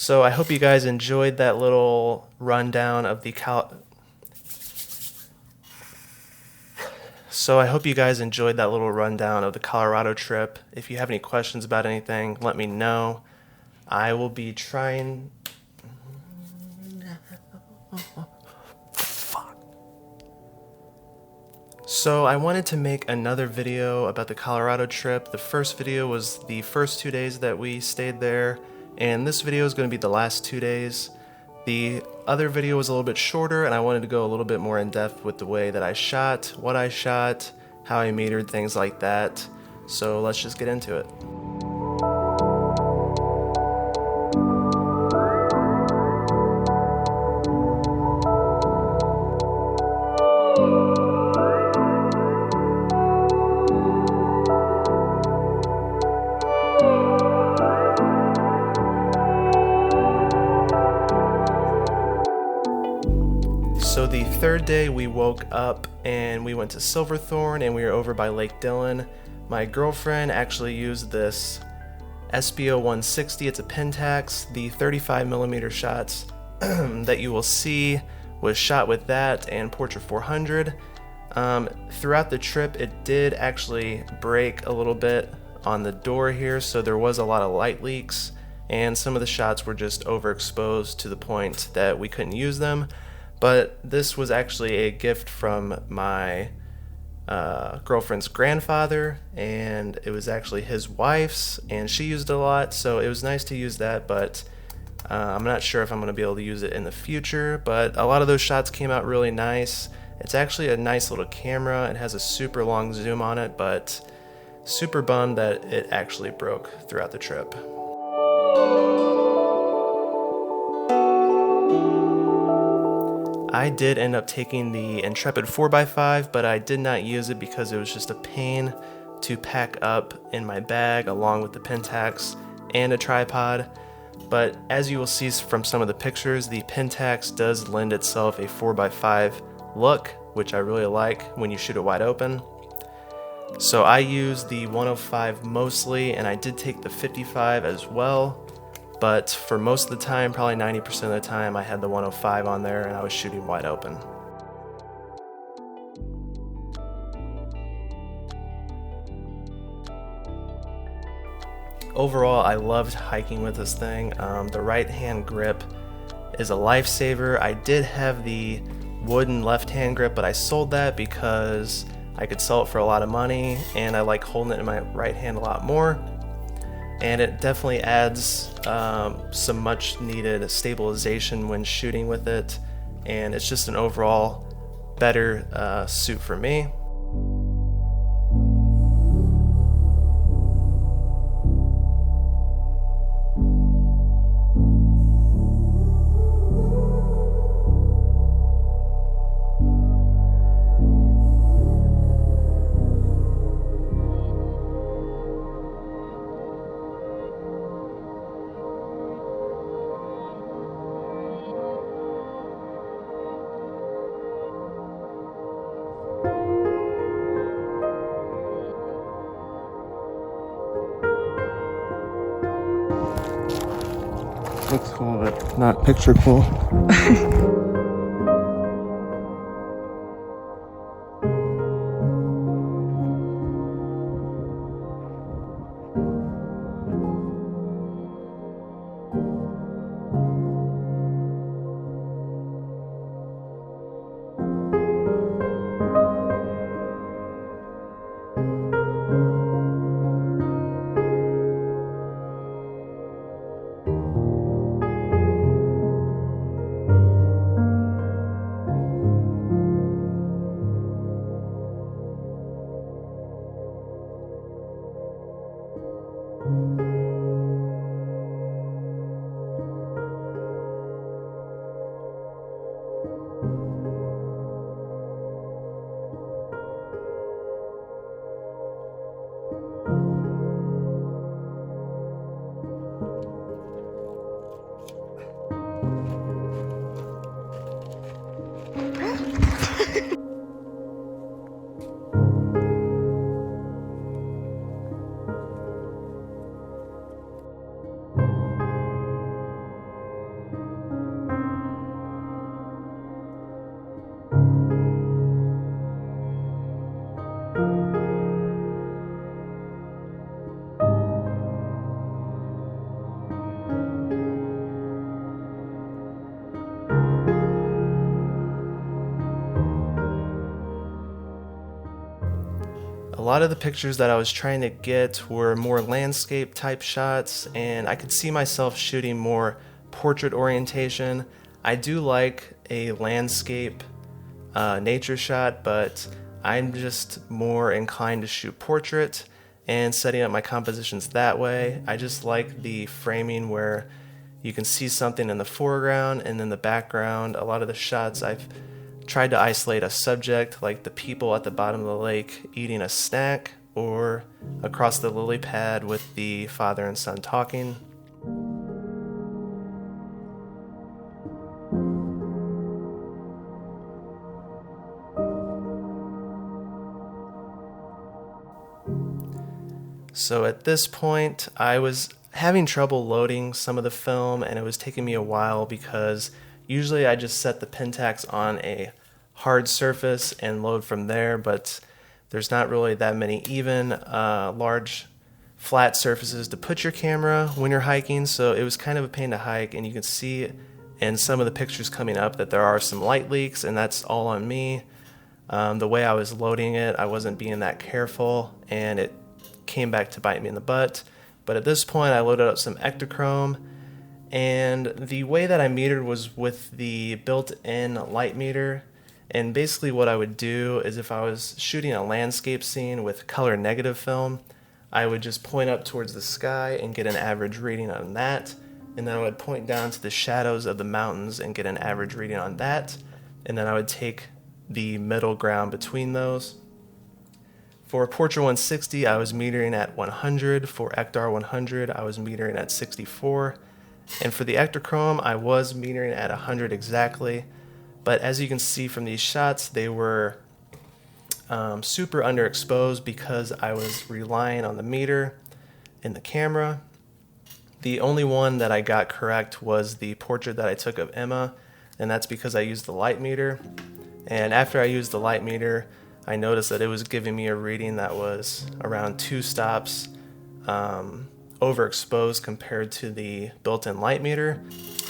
So I hope you guys enjoyed that little rundown of the Colorado trip. If you have any questions about anything, let me know. I will be trying. So I wanted to make another video about the Colorado trip. The first video was the first 2 days that we stayed there, and this video is going to be the last 2 days. The other video was a little bit shorter, and I wanted to go a little bit more in depth with the way that I shot, what I shot, how I metered, things like that. So let's just get into it. So the third day we woke up and we went to Silverthorne and we were over by Lake Dillon. My girlfriend actually used this Espio 160, it's a Pentax. The 35mm shots that you will see was shot with that and Portra 400. Throughout the trip it did actually break a little bit on the door here, so there was a lot of light leaks and some of the shots were just overexposed to the point that we couldn't use them. But this was actually a gift from my girlfriend's grandfather, and it was actually his wife's, and she used it a lot, so it was nice to use that, but I'm not sure if I'm going to be able to use it in the future. But a lot of those shots came out really nice. It's actually a nice little camera. It has a super long zoom on it, but super bummed that it actually broke throughout the trip. I did end up taking the Intrepid 4x5, but I did not use it because it was just a pain to pack up in my bag along with the Pentax and a tripod. But as you will see from some of the pictures, the Pentax does lend itself a 4x5 look, which I really like when you shoot it wide open. So I used the 105 mostly, and I did take the 55 as well. But for most of the time, probably 90% of the time, I had the 105 on there and I was shooting wide open. Overall, I loved hiking with this thing. The right hand grip is a lifesaver. I did have the wooden left hand grip, but I sold that because I could sell it for a lot of money and I like holding it in my right hand a lot more. And it definitely adds some much needed stabilization when shooting with it, and it's just an overall better suit for me. Looks cool, but not picture cool. A lot of the pictures that I was trying to get were more landscape type shots, and I could see myself shooting more portrait orientation. I do like a landscape nature shot, but I'm just more inclined to shoot portrait and setting up my compositions that way. I just like the framing where you can see something in the foreground and in the background. A lot of the shots I've tried to isolate a subject, like the people at the bottom of the lake eating a snack, or across the lily pad with the father and son talking. So at this point, I was having trouble loading some of the film, and it was taking me a while because usually I just set the Pentax on a hard surface and load from there, but there's not really that many even large flat surfaces to put your camera when you're hiking, so it was kind of a pain to hike. And you can see in some of the pictures coming up that there are some light leaks, and that's all on me. The way I was loading it, I wasn't being that careful, and it came back to bite me in the butt. But at this point, I loaded up some Ektachrome, and the way that I metered was with the built-in light meter. And basically what I would do is, if I was shooting a landscape scene with color negative film, I would just point up towards the sky and get an average reading on that, and then I would point down to the shadows of the mountains and get an average reading on that, and then I would take the middle ground between those. For Portra 160, I was metering at 100. For Ektar 100, I was metering at 64. And for the Ektachrome, I was metering at 100 exactly. But as you can see from these shots, they were super underexposed because I was relying on the meter in the camera. The only one that I got correct was the portrait that I took of Emma, and that's because I used the light meter. And after I used the light meter, I noticed that it was giving me a reading that was around 2 stops overexposed compared to the built-in light meter.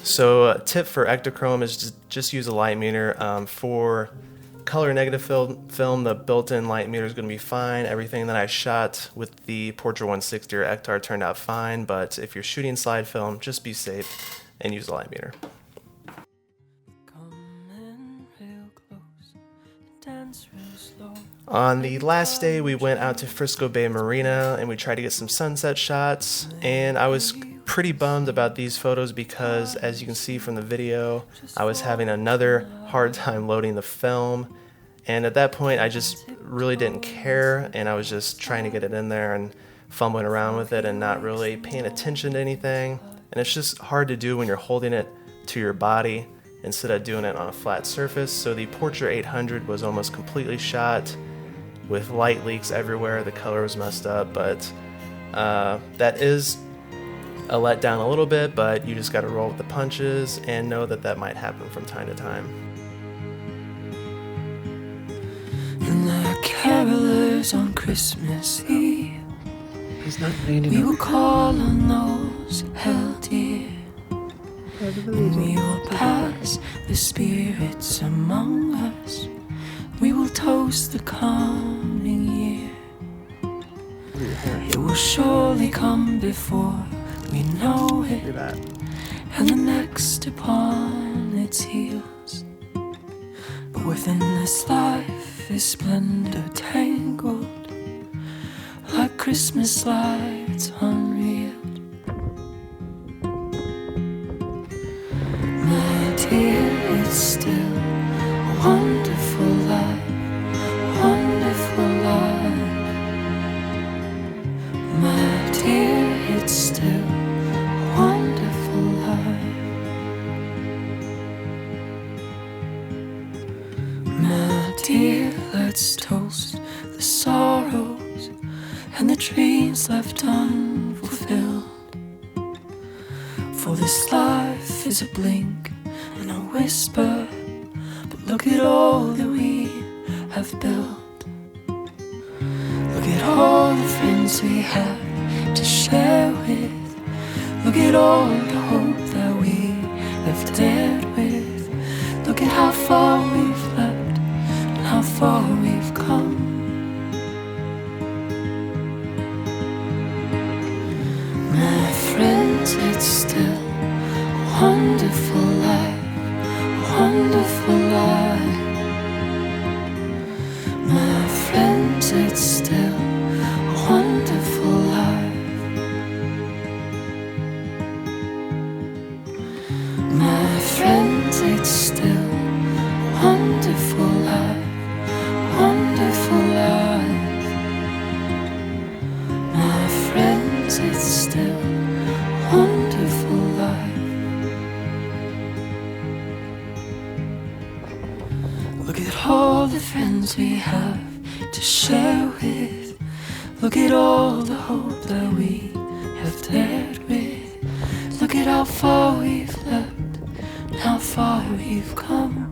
So a tip for Ektachrome is just use a light meter. For color negative film, the built-in light meter is going to be fine. Everything that I shot with the Portra 160 or Ektar turned out fine, but if you're shooting slide film, just be safe and use a light meter. On the last day, we went out to Frisco Bay Marina and we tried to get some sunset shots, and I was pretty bummed about these photos because, as you can see from the video, I was having another hard time loading the film, and at that point I just really didn't care, and I was just trying to get it in there and fumbling around with it and not really paying attention to anything. And it's just hard to do when you're holding it to your body instead of doing it on a flat surface. So the Portra 800 was almost completely shot with light leaks everywhere. The color was messed up, but that is a letdown a little bit, but you just got to roll with the punches and know that that might happen from time to time. And like carolers on Christmas Eve, we will call on those held dear, and we will pass the spirits among us. We will toast the coming year. It will surely come before we know it, and the next upon its heels. But within this life is splendor tangled, like Christmas lights unreeled. My dear, it's still a wonderful life, wonderful life. My dear, it's still a wonderful life. My dear, let's toast the sorrows and the dreams left unfulfilled. For this life is a blink and a whisper, but look at all that we have built. Look at all the friends we have to share with. Look at all the hope that we have dared with. Look at how far we've left and how far we've come. wonderful life, wonderful life. My friends, it's still a wonderful life. My friends, it's still a wonderful life, wonderful life. My friends, it's still a wonderful life. Look at all the friends we have to share with. Look at all the hope that we have dared with. Look at how far we've left and how far we've come.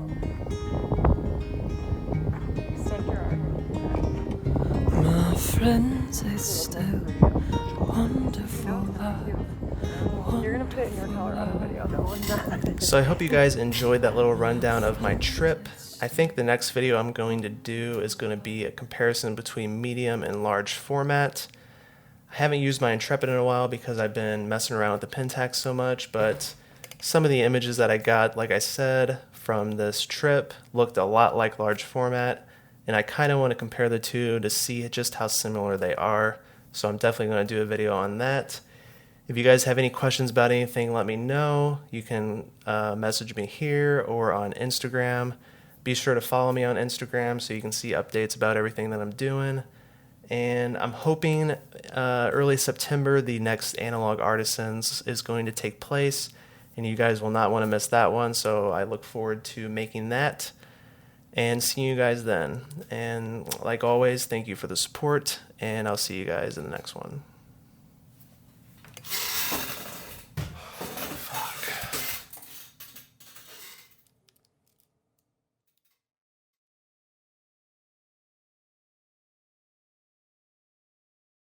My friends, it's still a wonderful life. You're gonna put it in your Colorado video, no one's not. So I hope you guys enjoyed that little rundown of my trip. I think the next video I'm going to do is going to be a comparison between medium and large format. I haven't used my Intrepid in a while because I've been messing around with the Pentax so much, but some of the images that I got, like I said, from this trip looked a lot like large format, and I kind of want to compare the two to see just how similar they are. So I'm definitely going to do a video on that. If you guys have any questions about anything, let me know. You can message me here or on Instagram. Be sure to follow me on Instagram so you can see updates about everything that I'm doing. And I'm hoping early September the next Analog Artisans is going to take place, and you guys will not want to miss that one. So I look forward to making that and seeing you guys then. And like always, thank you for the support, and I'll see you guys in the next one.